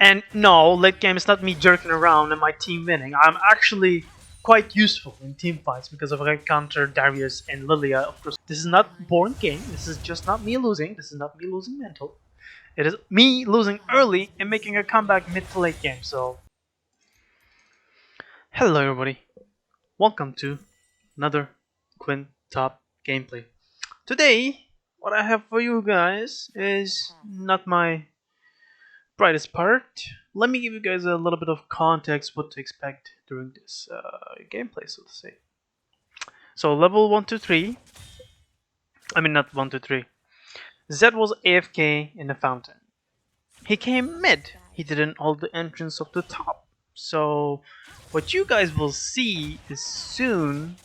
And no, late game is not me jerking around and my team winning. I'm actually quite useful in team fights because of I counter Darius and Lilia. Of course, this is not boring game. This is just not me losing. This is not me losing mental. It is me losing early and making a comeback mid to late game. So, hello everybody. Welcome to another Quinn Top gameplay. Today, what I have for you guys is not my brightest part. Let me give you guys a little bit of context what to expect during this gameplay, so to say. So level 1 to 3, I mean not 1 to 3. Zed was AFK in the fountain. He came mid. He didn't hold the entrance of the top. So what you guys will see is soon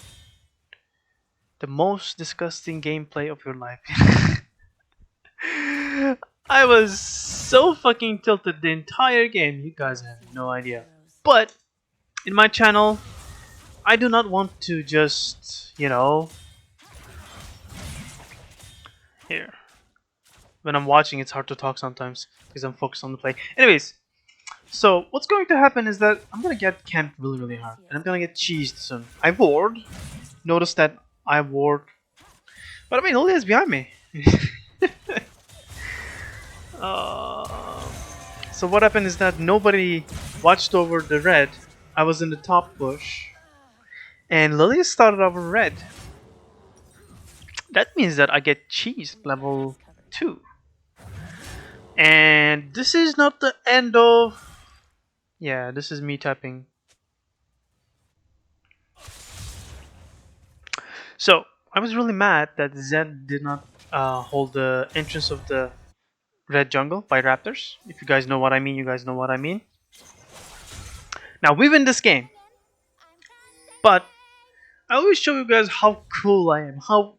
the most disgusting gameplay of your life. I was so fucking tilted the entire game, you guys have no idea. But in my channel, I do not want to just, here. When I'm watching, it's hard to talk sometimes because I'm focused on the play. Anyways, so what's going to happen is that I'm gonna get camped really, really hard, and I'm gonna get cheesed soon. I ward. Notice that I ward, but I mean, Lilia is behind me. So what happened is that nobody watched over the red. I was in the top bush, and Lilia started over red. That means that I get cheesed level 2. And this is not the end of... Yeah, this is me typing. So, I was really mad that Zed did not hold the entrance of the red jungle by Raptors. If you guys know what I mean, you guys know what I mean. Now, we win this game. But, I always show you guys how cool I am, how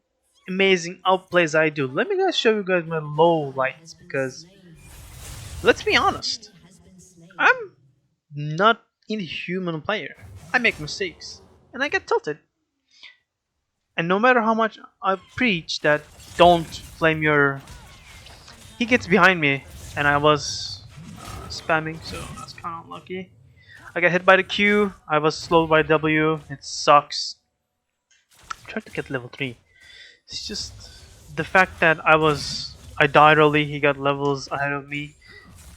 amazing outplays I do. Let me guys show you guys my low lights, because let's be honest, I'm not an inhuman player. I make mistakes and I get tilted. And no matter how much I preach that don't flame your... He gets behind me and I was spamming, so that's kind of unlucky. I got hit by the Q, I was slowed by W, it sucks. I tried to get level 3. It's just the fact that I died early, he got levels ahead of me.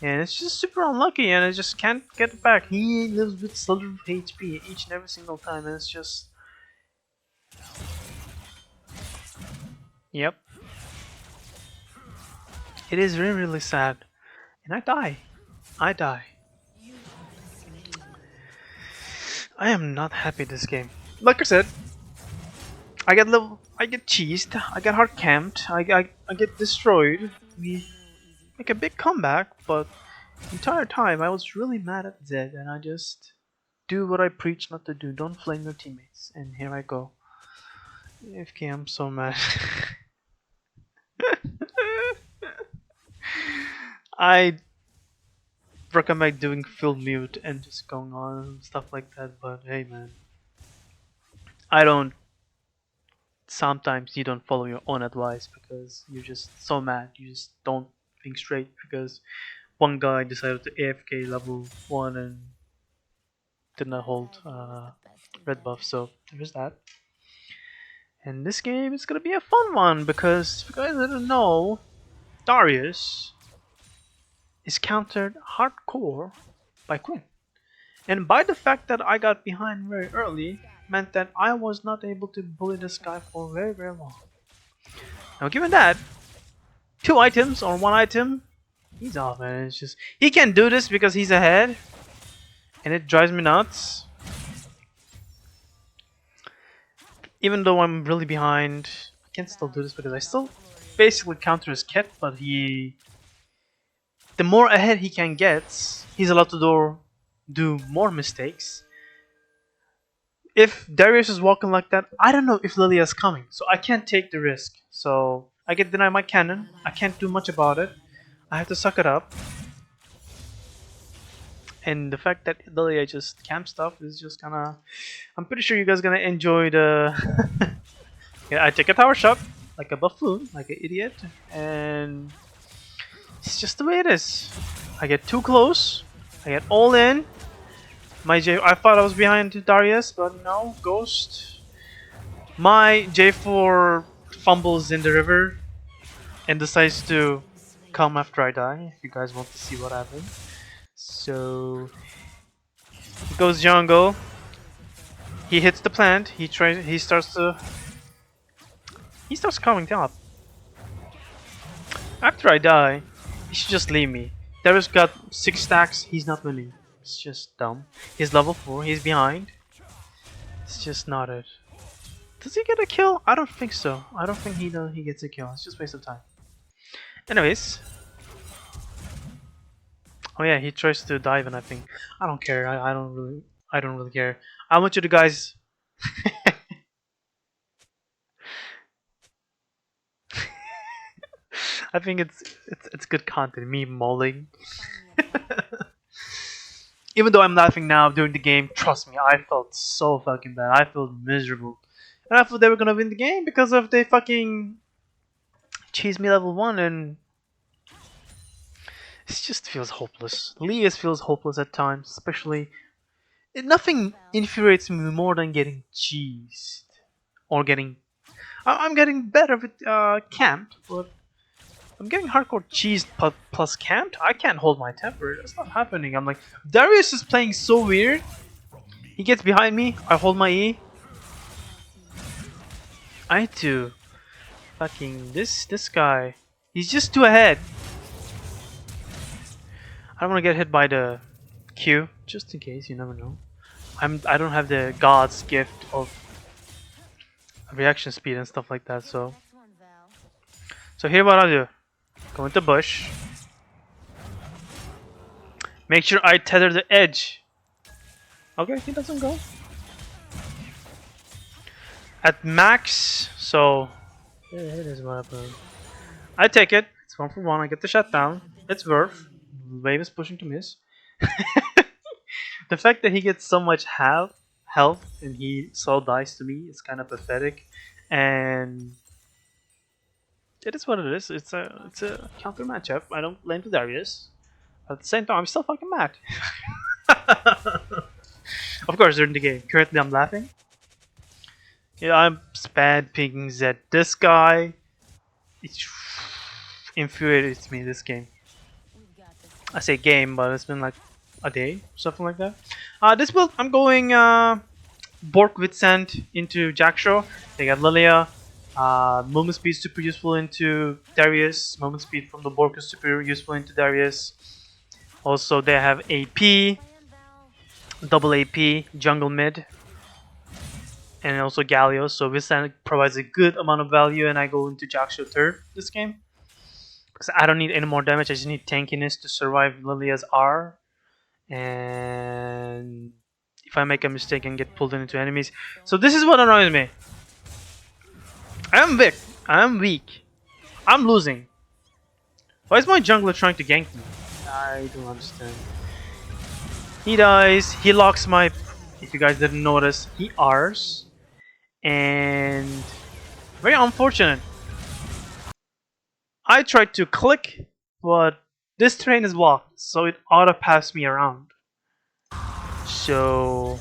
And it's just super unlucky and I just can't get it back. He lives with slither of HP each and every single time and it's just... Yep. It is really, really sad. And I die. I die. I am not happy this game. Like I said, I get cheesed, I get hard camped, I get destroyed. We make a big comeback, but the entire time I was really mad at Zed and I just do what I preach not to do. Don't flame your teammates. And here I go. AFK, I'm so mad. I recommend doing full mute and just going on and stuff like that, but hey man. Sometimes you don't follow your own advice because you're just so mad. You just don't think straight because one guy decided to AFK level 1 and did not hold red buff, so there's that. And this game is gonna be a fun one because if you guys didn't know, Darius is countered hardcore by Quinn. And by the fact that I got behind very early meant that I was not able to bully this guy for very, very long. Now given that, 2 items or 1 item, he's off, man. It's just, he can do this because he's ahead, and it drives me nuts. Even though I'm really behind, I can still do this because I still basically counter his kit, but the more ahead he can get, he's allowed to do more mistakes. If Darius is walking like that, I don't know if Lilia is coming, so I can't take the risk. So I get denied my cannon, I can't do much about it. I have to suck it up. And the fact that Lilia just camp stuff is just kinda... I'm pretty sure you guys are gonna enjoy the... Yeah, I take a tower shot, like a buffoon, like an idiot, and... It's just the way it is. I get too close, I get all in. I thought I was behind Darius, but no, Ghost. My J4 fumbles in the river and decides to come after I die. If you guys want to see what happened, so he goes jungle. He hits the plant. He starts coming top. After I die, he should just leave me. Darius got 6 stacks. He's not winning. It's just dumb. He's level 4. He's behind. It's just not it. Does he get a kill? I don't think so. I don't think he gets a kill. It's just a waste of time. Anyways. Oh yeah, he tries to dive and I think I don't care. I don't really care. I want you to guys I think it's good content, me mulling. Even though I'm laughing now during the game, trust me, I felt so fucking bad. I felt miserable. And I thought they were gonna win the game because of they fucking cheese me level 1 and it just feels hopeless. Lias feels hopeless at times, especially nothing infuriates me more than getting cheesed. Or getting I'm getting better with camped, but I'm getting hardcore cheesed plus camped. I can't hold my temper. That's not happening. I'm like, Darius is playing so weird. He gets behind me. I hold my E. I need to fucking this guy. He's just too ahead. I don't want to get hit by the Q, just in case. You never know. I don't have the God's gift of reaction speed and stuff like that. So here what I'll do. Go into bush. Make sure I tether the edge. Okay, he doesn't go. At max, so it is what happened. I take it. It's 1 for 1. I get the shutdown. It's worth. Wave is pushing to miss. The fact that he gets so much health and he so dies to me is kind of pathetic. And it is what it is. It's a counter matchup. I don't blame the Darius. At the same time, I'm still fucking mad. Of course, during the game. Currently, I'm laughing. Yeah, I'm spam pinging Zed. This guy, it infuriates me. This game. I say game, but it's been like a day, something like that. This build, I'm going Bork with Sand into Jackshaw. They got Lilia. Moment speed super useful into Darius. Moment speed from the Bork is super useful into Darius. Also, they have AP, double AP, jungle mid, and also Galio. So Withstand provides a good amount of value, and I go into Jackshaw third this game because I don't need any more damage. I just need tankiness to survive Lilia's R. And if I make a mistake and get pulled into enemies, so this is what annoys me. I am weak. I'm losing. Why is my jungler trying to gank me? I don't understand. He dies. He locks my. If you guys didn't notice, he R's, and very unfortunate. I tried to click, but this train is blocked, so it auto passed me around. So,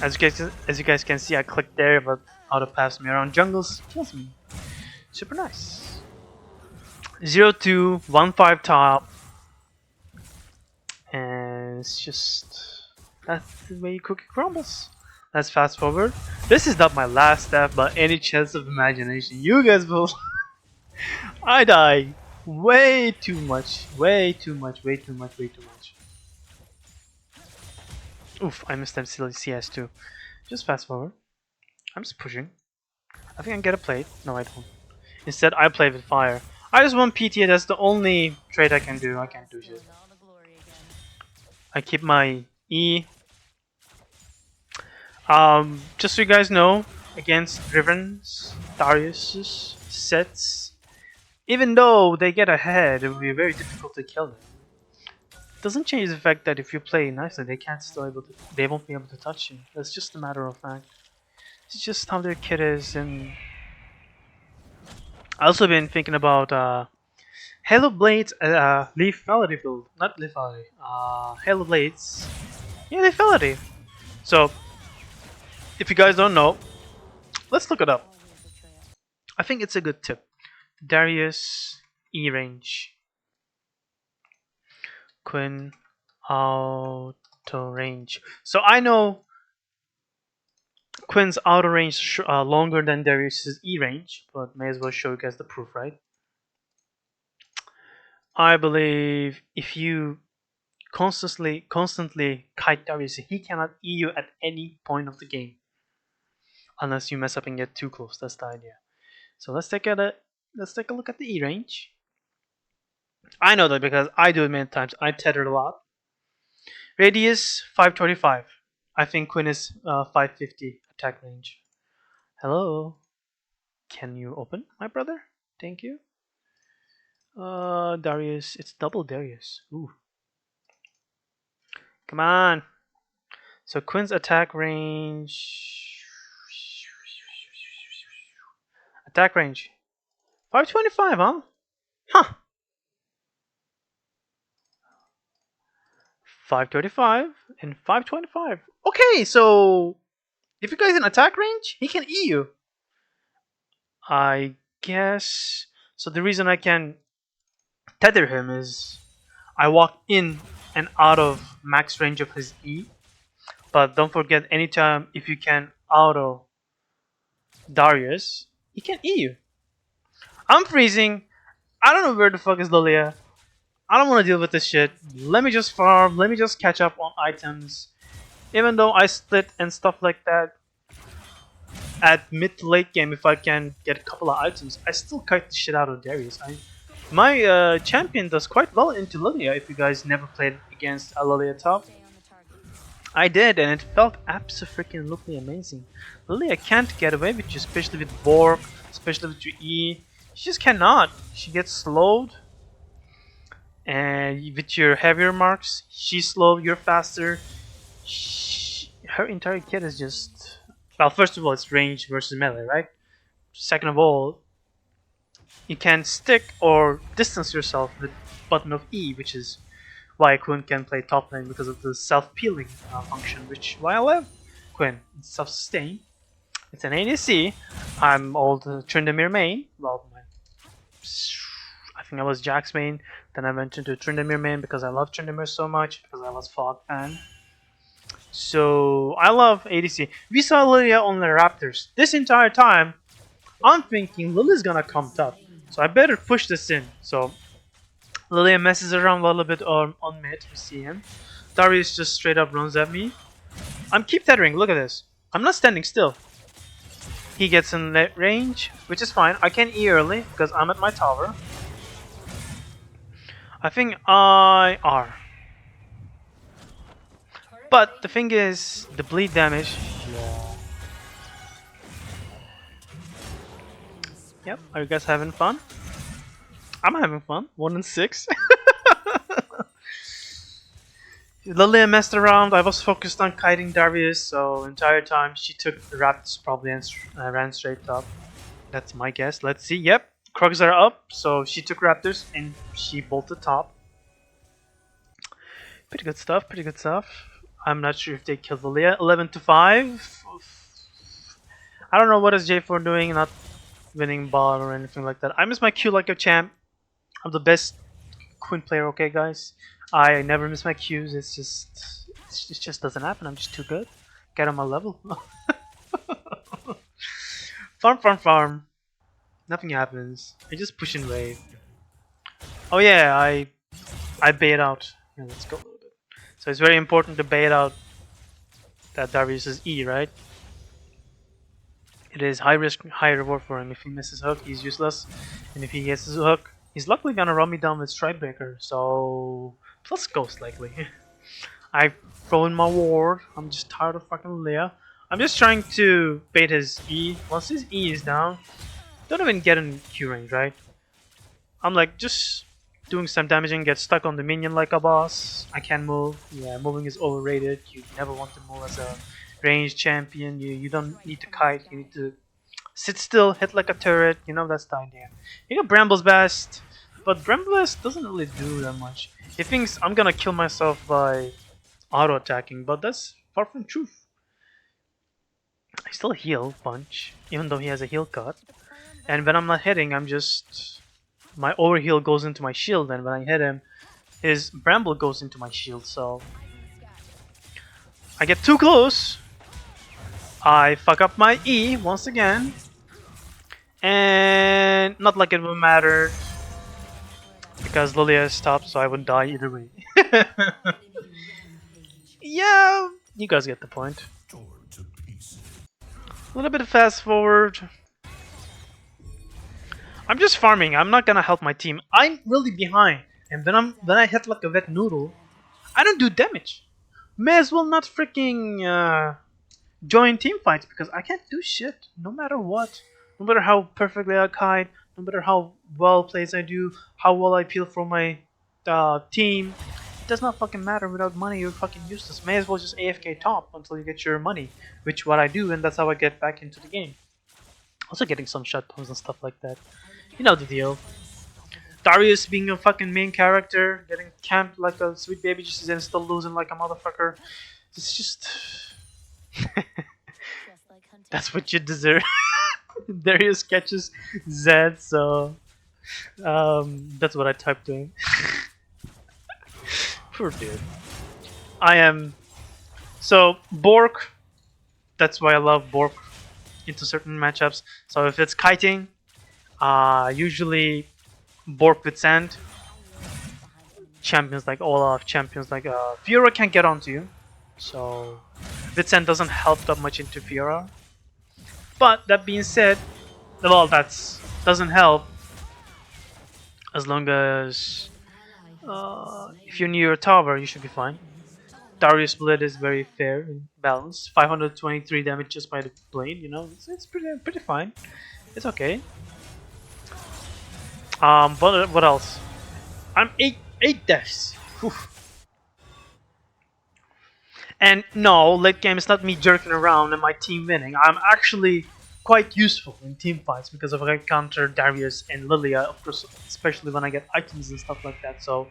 as you guys can see, I clicked there, but auto passed me around. Jungles kills me. Super nice. 0-2, 1-5 top, and it's just that's the way you cook it crumbles. Let's fast forward. This is not my last step, but any chance of imagination, you guys will. I die way too much. Oof, I missed them silly CS too. Just fast forward. I'm just pushing. I think I can get a plate. No, I don't. Instead, I play with fire. I just want PTA. That's the only trade I can do. I can't do shit. I keep my E. Just so you guys know, against Riven's, Darius's sets, even though they get ahead, it will be very difficult to kill them. It doesn't change the fact that if you play nicely, they won't be able to touch you. That's just a matter of fact. It's just how their kit is, and I also been thinking about Halo Blades, lethality build, not lethality. Halo Blades, yeah, lethality. So, if you guys don't know, let's look it up. I think it's a good tip. Darius E range, Quinn auto range. So I know Quinn's outer range longer than Darius's E range, but may as well show you guys the proof, right? I believe if you constantly kite Darius, he cannot E you at any point of the game, unless you mess up and get too close. That's the idea. So let's take a look at the E range. I know that because I do it many times. I tethered a lot. Radius 525. I think Quinn is 550 attack range. Hello. Can you open, my brother? Thank you. Darius. It's double Darius. Ooh. Come on. So Quinn's attack range. Attack range. 525, huh? Huh. 535 and 525. Okay, so if you guys in attack range, he can E you. I guess. So the reason I can tether him is I walk in and out of max range of his E. But don't forget, anytime if you can auto Darius, he can E you. I'm freezing. I don't know where the fuck is Lilia. I don't want to deal with this shit. Let me just farm. Let me just catch up on items. Even though I split and stuff like that, at mid to late game, if I can get a couple of items, I still kite the shit out of Darius. My champion does quite well into Lilia. If you guys never played against a Lilia top, I did, and it felt absolutely amazing. Lilia can't get away with you, especially with Bork, especially with your E. She just cannot. She gets slowed, and with your heavier marks, she's slow, you're faster. Her entire kit is just... Well, first of all, it's range versus melee, right? Second of all, you can stick or distance yourself with button of E, which is why Quinn can play top lane because of the self-peeling function, which why I love Quinn. It's self-sustain. It's an ADC. I'm old Tryndamere main. Well, I think I was Jax main. Then I went into Tryndamere main because I love Tryndamere so much, because I was Fog fan. So I love ADC. We saw Lilia on the Raptors. This entire time, I'm thinking Lily's gonna come top. So I better push this in. So Lilia messes around a little bit on mid. We see him. Darius just straight up runs at me. I'm keep tethering. Look at this. I'm not standing still. He gets in range, which is fine. I can E early because I'm at my tower. I think I R. But the thing is, the bleed damage. Yep, are you guys having fun? I'm having fun. 1-6. Lilia messed around. I was focused on kiting Darius, so entire time she took the Raptors probably and ran straight up. That's my guess. Let's see. Yep, Krugs are up, so she took Raptors and she bolted top. Pretty good stuff. Pretty good stuff. I'm not sure if they killed Lilia. 11-5. I don't know what is J4 doing, not winning ball or anything like that. I miss my Q like a champ. I'm the best Quinn player, okay guys? I never miss my Qs, it just doesn't happen. I'm just too good. Get on my level. Farm. Nothing happens. I just push and wave. Oh yeah, I bait out. Yeah, let's go a little bit. So it's very important to bait out that Darius's E, right? It is high risk, high reward for him. If he misses hook, he's useless. And if he gets his hook, he's luckily gonna run me down with Strikebreaker. So plus Ghost likely. I've thrown my ward. I'm just tired of fucking Leah. I'm just trying to bait his E. Once his E is down, don't even get in Q range, right? I'm like just doing some damage and get stuck on the minion like a boss. I can't move. Yeah, moving is overrated. You never want to move as a ranged champion. You don't need to kite. You need to sit still, hit like a turret. You know, that's the idea. You got Bramble's Best. But Brambless doesn't really do that much. He thinks I'm gonna kill myself by auto-attacking, but that's far from truth. I still heal Punch, even though he has a heal cut. And when I'm not hitting, I'm just... my overheal goes into my shield, and when I hit him, his Bramble goes into my shield, so... I get too close. I fuck up my E once again. And not like it would matter. Because Lilia stopped, so I would die either way. Yeah, you guys get the point. A little bit of fast forward. I'm just farming. I'm not gonna help my team. I'm really behind, and when I hit like a wet noodle, I don't do damage. May as well not freaking join team fights because I can't do shit. No matter what, no matter how perfectly I kite, no matter how well plays I do, how well I peel for my team. It does not fucking matter. Without money, you're fucking useless. May as well just AFK top until you get your money, which what I do, and that's how I get back into the game. Also getting some shutdowns and stuff like that. You know the deal. Darius being a fucking main character, getting camped like a sweet baby, just then still losing like a motherfucker. It's just... that's what you deserve. Darius catches Zed, so... that's what I typed in. Poor dude. I am... So, Bork. That's why I love Bork into certain matchups. So if it's kiting, usually Bork with Sand. Champions like Olaf, champions like Fiora can't get onto you. So Vitsand doesn't help that much into Fiora. But that being said, well, that doesn't help as long as if you're near a tower, you should be fine. Darius Blade is very fair and balanced. 523 damage just by the blade, you know, it's pretty fine. It's okay. What else? I'm eight deaths. Whew. And no, late game is not me jerking around and my team winning. I'm actually quite useful in team fights because of I counter Darius and Lilia, of course, especially when I get items and stuff like that. So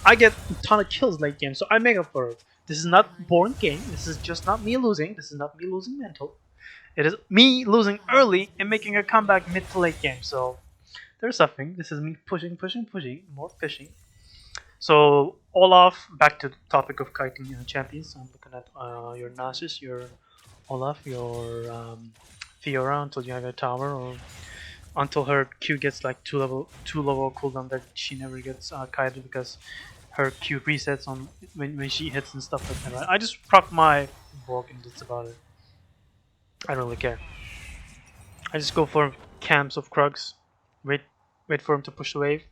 I get a ton of kills late game, so I make up for it. This is not boring game. This is just not me losing. This is not me losing mental. It is me losing early and making a comeback mid to late game. So there's something. This is me pushing, more fishing. So Olaf, back to the topic of kiting champions. I'm looking at your Nasus, your Olaf, your Fiora until you have a tower, or until her Q gets like two level cooldown that she never gets kited because her Q resets on when she hits and stuff like that. Right? I just proc my Bork and that's about it. I don't really care. I just go for camps of Krugs. Wait for him to push the wave.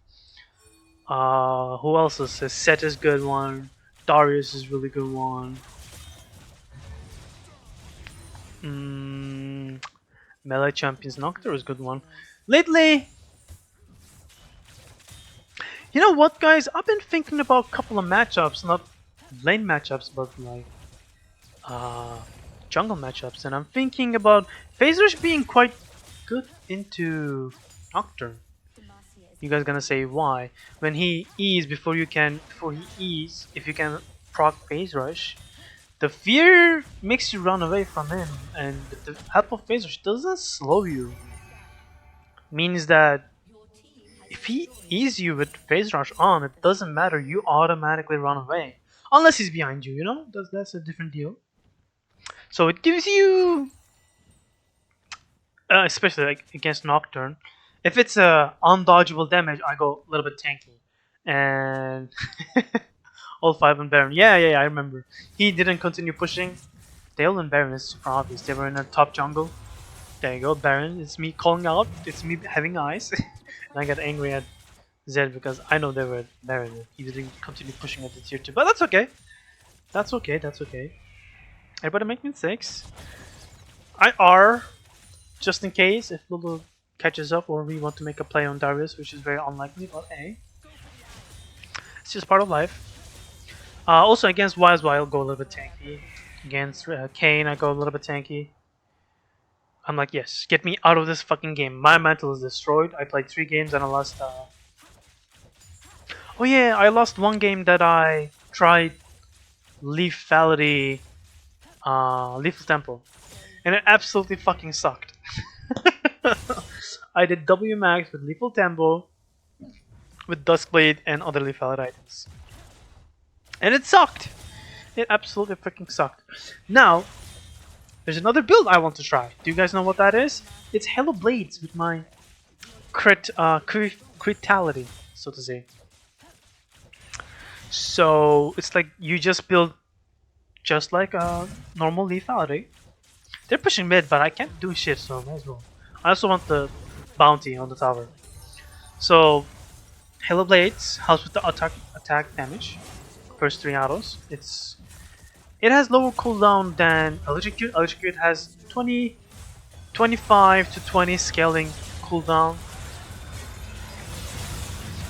Who else is this? Set is good one. Darius is really good one. Melee champions Noctur is good one. Lately, you know what, guys? I've been thinking about a couple of matchups, not lane matchups, but like jungle matchups, and I'm thinking about FaZe Rush being quite good into Nocturne. You guys gonna say why? When he E's before he E's, if you can proc FaZe Rush, the fear makes you run away from him, and the help of FaZe Rush doesn't slow you. Means that if he E's you with FaZe Rush on, it doesn't matter, you automatically run away. Unless he's behind you, you know? That's a different deal. So it gives you, especially like against Nocturne, if it's a undodgeable damage, I go a little bit tanky. And all 5 on Baron. Yeah, I remember. He didn't continue pushing. Dale and Baron is super obvious. They were in a top jungle. There you go, Baron. It's me calling out. It's me having eyes. And I got angry at Zed because I know they were at Baron. He didn't continue pushing at the tier 2. But that's okay. That's okay. Everybody make mistakes. I R just in case if Lulu catches up or we want to make a play on Darius, which is very unlikely, but hey. It's just part of life. Also against Wise I'll go a little bit tanky. Against Kayn, I go a little bit tanky. I'm like, yes, get me out of this fucking game. My mental is destroyed. I played 3 games and I lost Oh yeah, I lost one game that I tried Lethality, Lethal Temple, and it absolutely fucking sucked. I did W max with Lethal Temple, with Duskblade and other Lethality items, and it sucked. It absolutely freaking sucked. Now, there's another build I want to try. Do you guys know what that is? It's Halo Blades with my critality, so to say. So it's like you just build just like a normal lethality. They're pushing mid, but I can't do shit, so I might as well. I also want the bounty on the tower. So Halo Blades helps with the attack damage. First 3 autos. It has lower cooldown than Electrocute. Electrocute has 25 to 20 scaling cooldown.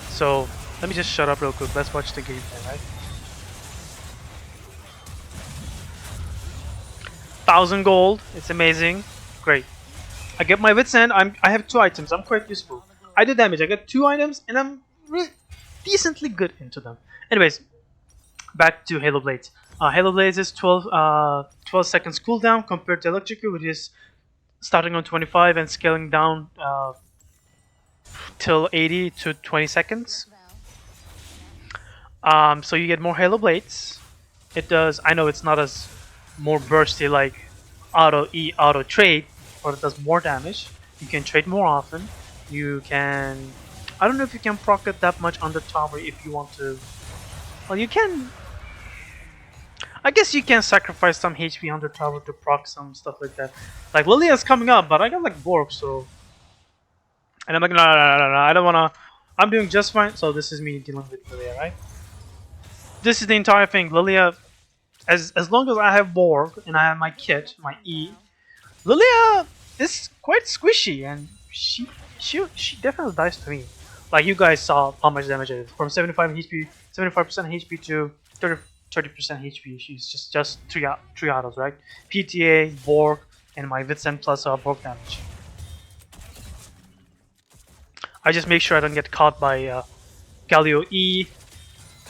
So let me just shut up real quick. Let's watch the gameplay, right? 1,000 gold. It's amazing. Great. I get my wits end. I have 2 items. I'm quite useful. I do damage. I get 2 items, and I'm decently good into them. Anyways, back to Halo Blades. Halo Blades is 12 seconds cooldown compared to Electrocute, which is starting on 25 and scaling down till 80 to 20 seconds. So you get more Halo Blades. It does. I know it's not as more bursty like auto E auto trade, but it does more damage. You can trade more often. You can. I don't know if you can proc it that much on the tower if you want to. Well, you can. I guess you can sacrifice some HP on the tower to proc some stuff like that. Like Lilia's coming up, but I got like Borg, so. And I'm like, no, I don't wanna. I'm doing just fine. So this is me dealing with Lilia, right? This is the entire thing. Lilia, as long as I have Borg and I have my kit, my E, Lilia is quite squishy, and she definitely dies to me. Like you guys saw how much damage it is from 75 HP, 75% HP to 30% HP. She's just three autos, right? PTA, Borg, and my Vitsend plus Borg damage. I just make sure I don't get caught by Galio E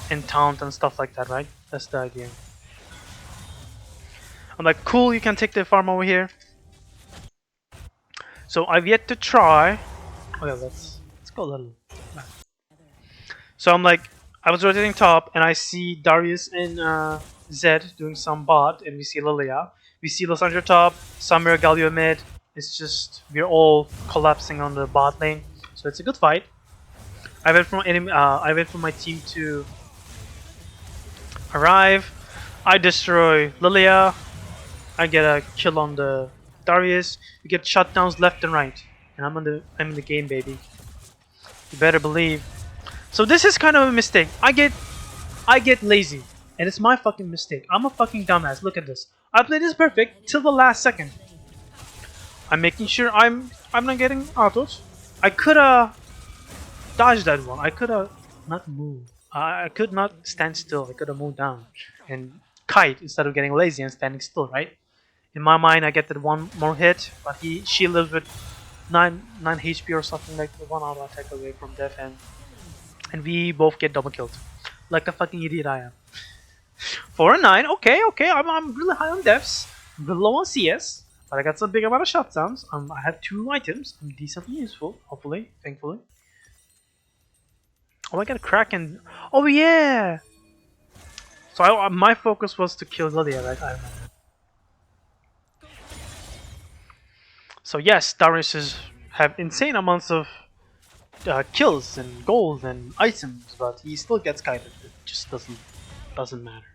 and taunt and stuff like that, right? That's the idea. I'm like, cool, you can take the farm over here. So I've yet to try. Oh yeah, let's go a little. So I'm like, I was rotating top and I see Darius and Zed doing some bot, and we see Lilia. We see Lysandra top, Samira, Galio mid. It's just we're all collapsing on the bot lane, so it's a good fight. I wait for my team to arrive. I destroy Lilia. I get a kill on the Darius. We get shutdowns left and right, and I'm in the game, baby. You better believe. So this is kind of a mistake. I get lazy, and it's my fucking mistake. I'm a fucking dumbass. Look at this. I played this perfect till the last second. I'm making sure I'm not getting autos. I coulda dodged that one. I coulda not moved. I could not stand still. I coulda moved down and kite instead of getting lazy and standing still, right? In my mind, I get that one more hit, but she lives with 9 HP or something, like 1 auto attack away from death, and we both get double killed, like a fucking idiot I am. 4 and 9, okay, I'm really high on deaths, really low on CS, but I got some big amount of shutdowns. I have 2 items. I'm decently useful, hopefully, thankfully. Oh, I got a Kraken. Oh yeah. So my focus was to kill Lilia, right? I remember. So yes, Darius have insane amounts of kills and gold and items, but he still gets kited. It just doesn't matter.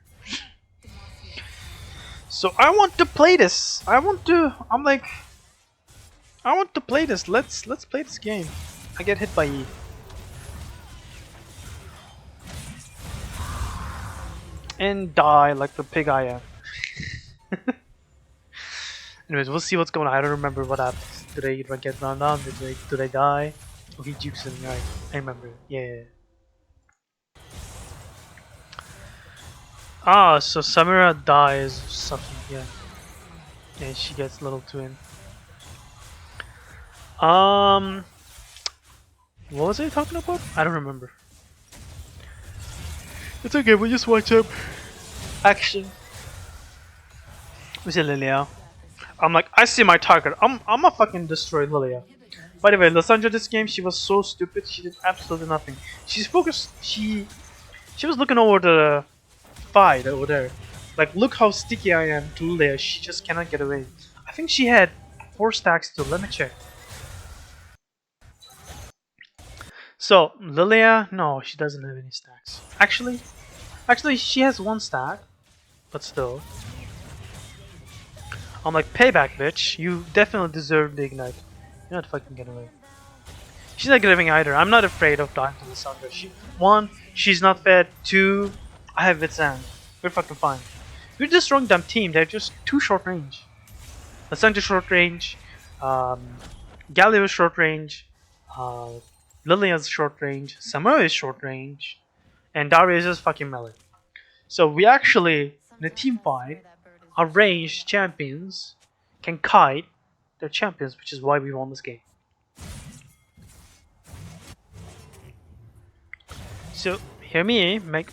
So I want to play this. I want to play this. Let's play this game. I get hit by E. And die like the pig I am. Anyways, we'll see what's going on. I don't remember what happens. Did I get run down? Did I die? Oh, he jukes him, right? I remember. Yeah. Ah, so Samira dies something. Yeah. And she gets little twin. What was I talking about? I don't remember. It's okay, we'll just watch up action. We see Lilia. I'm like, I see my target. I'm a fucking destroy Lilia. By the way, Lissandra this game, she was so stupid. She did absolutely nothing. She's focused. She was looking over the fight over there. Like, look how sticky I am to Lilia. She just cannot get away. I think she had 4 stacks too. Let me check. So Lilia, no, she doesn't have any stacks. Actually, she has 1 stack, but still. I'm like, payback, bitch. You definitely deserve the ignite. You're not fucking getting away. She's not giving either. I'm not afraid of dying to Lissandra. 1, she's not fed. 2, I have Wit's End. We're fucking fine. We're just strong dumb team. They're just too short range. Lissandra short range. Galio is short range. Lilia's short range. Samura is short range. And Darius is fucking melee. So we actually, in a team fight, our ranged champions can kite their champions, which is why we won this game. So hear me, make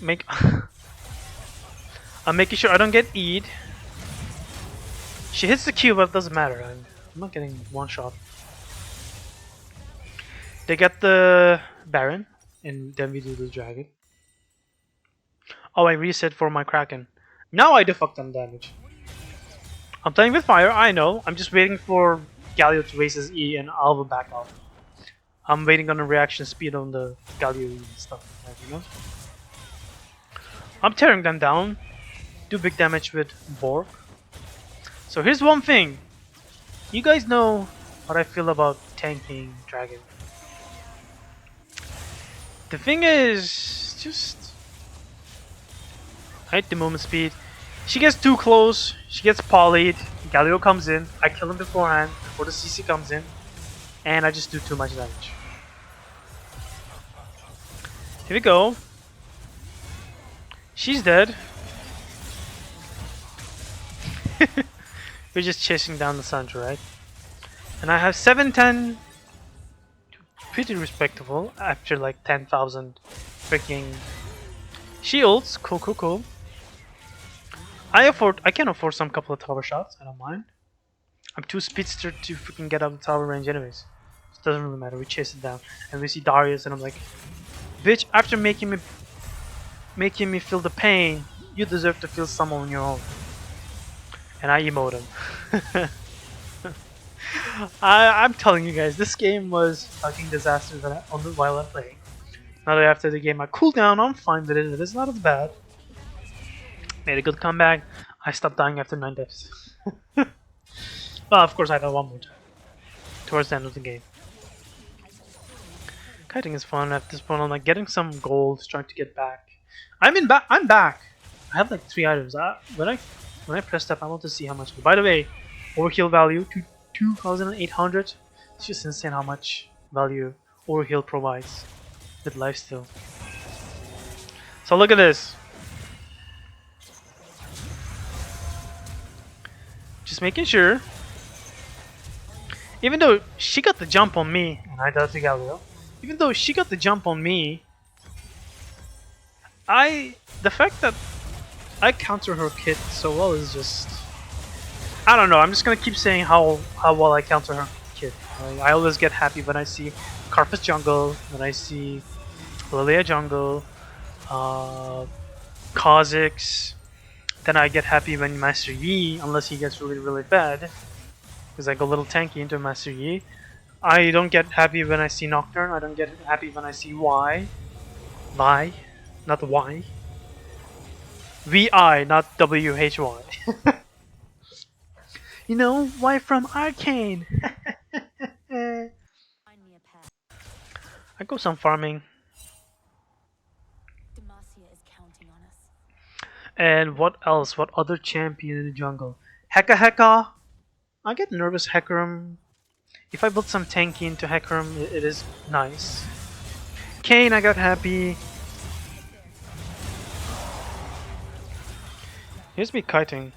I'm making sure I don't get E'd. She hits the Q, but it doesn't matter. I'm not getting one shot. They get the Baron, and then we do the Dragon. Oh, I reset for my Kraken. Now I do fuck them damage. I'm playing with fire, I know. I'm just waiting for Galio to raise his E and Alva back out. I'm waiting on the reaction speed on the Galio E and stuff, you know? I'm tearing them down. Do big damage with Bork. So here's one thing. You guys know what I feel about tanking Dragon. The thing is, just... right, the movement speed. She gets too close, she gets polyed, Galio comes in, I kill him beforehand, before the CC comes in, and I just do too much damage. Here we go. She's dead. We're just chasing down the Sandra, right? And I have 710. Pretty respectable after like 10,000 freaking shields. Cool. I can afford some couple of tower shots, I don't mind. I'm too speedster to freaking get out of the tower range anyways. It doesn't really matter, we chase it down. And we see Darius and I'm like, bitch, after making me feel the pain, you deserve to feel some on your own. And I emote him. I'm telling you guys, this game was fucking disaster while I'm playing. Now that after the game I cool down, I'm fine with it, it is not as bad. Made a good comeback. I stopped dying after 9 deaths. Well, of course I died one more time. Towards the end of the game. Kiting is fun at this point. I'm like getting some gold, trying to get back. I'm back. I have like 3 items. When I pressed up, I want to see how much. By the way, overkill value to 2,800. It's just insane how much value overkill provides with lifesteal. So look at this. Just making sure. Even though she got the jump on me, and I died to Galio. Even though she got the jump on me, the fact that I counter her kit so well is just... I don't know, I'm just gonna keep saying how well I counter her kit. I always get happy when I see Karthus jungle, when I see Lilia jungle, Kha'Zix. Then I get happy when Master Yi, unless he gets really bad. Because I go a little tanky into Master Yi. I don't get happy when I see Nocturne, I don't get happy when I see Vi, not Y. VI, not WHY. You know, why from Arcane? I go some farming. And what else? What other champion in the jungle? Heka. I get nervous Hecarim. If I build some tanky into Hecarim, it is nice. Kayn, I got happy. Here's me kiting.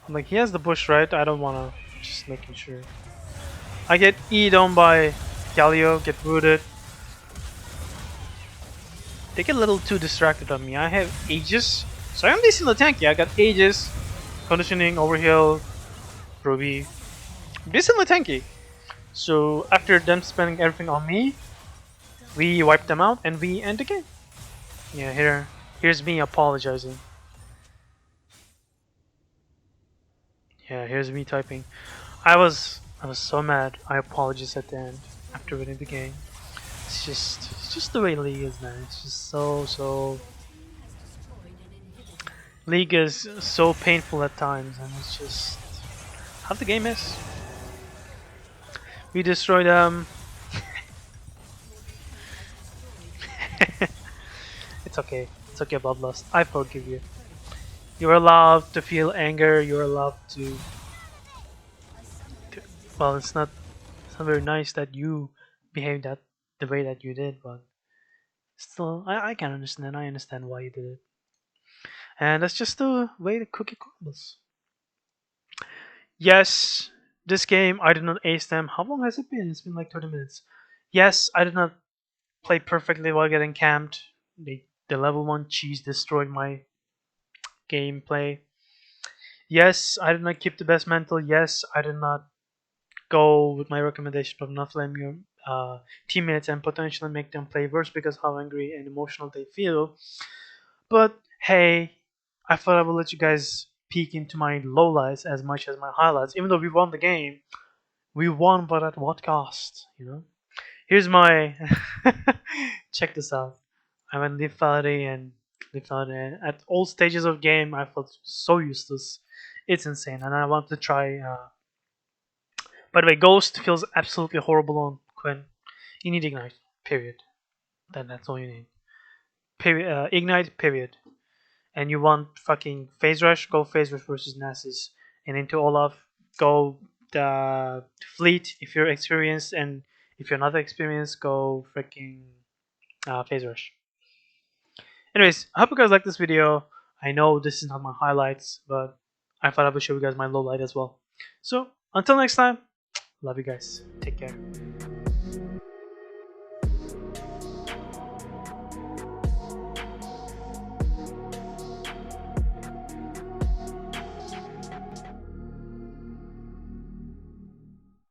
I'm like, he has the bush, right? I don't wanna. Just making sure. I get E'd on by Galio, get rooted. they get a little too distracted on me. I have Aegis, so I'm decently tanky. I got Aegis, conditioning, overheal, Ruby, decently tanky. So after them spending everything on me, we wipe them out and we end the game. Yeah, here's me apologizing. Yeah, here's me typing. I was so mad. I apologize at the end after winning the game. It's just the way League is, man. It's just so League is so painful at times, and it's just how the game is. We destroy them. It's okay. It's okay, Bloodlust. I forgive you. You're allowed to feel anger. You're allowed to. Well, it's not very nice that you behaved that the way that you did, but still, I can understand. I understand why you did it, and that's just the way the cookie crumbles. Yes, this game I did not ace them. How long has it been? It's been like 30 minutes. Yes, I did not play perfectly while getting camped. The level 1 cheese destroyed my gameplay. Yes, I did not keep the best mental. Yes, I did not go with my recommendation of not letting your teammates and potentially make them play worse because how angry and emotional they feel. But hey, I thought I would let you guys peek into my lowlights as much as my highlights. Even though we won the game, we won, but at what cost? You know. Here's my check this out. I'm in lethality and lethality. And at all stages of game, I felt so useless. It's insane, and I want to try. By the way, Ghost feels absolutely horrible on Quinn. You need Ignite. Period. That's all you need. Period. Ignite. Period. And you want fucking Phase Rush? Go Phase Rush versus Nasus. And into Olaf, go the Fleet if you're experienced, and if you're not experienced, go freaking Phase Rush. Anyways, I hope you guys like this video. I know this is not my highlights, but I thought I would show you guys my low light as well. So, until next time, love you guys. Take care.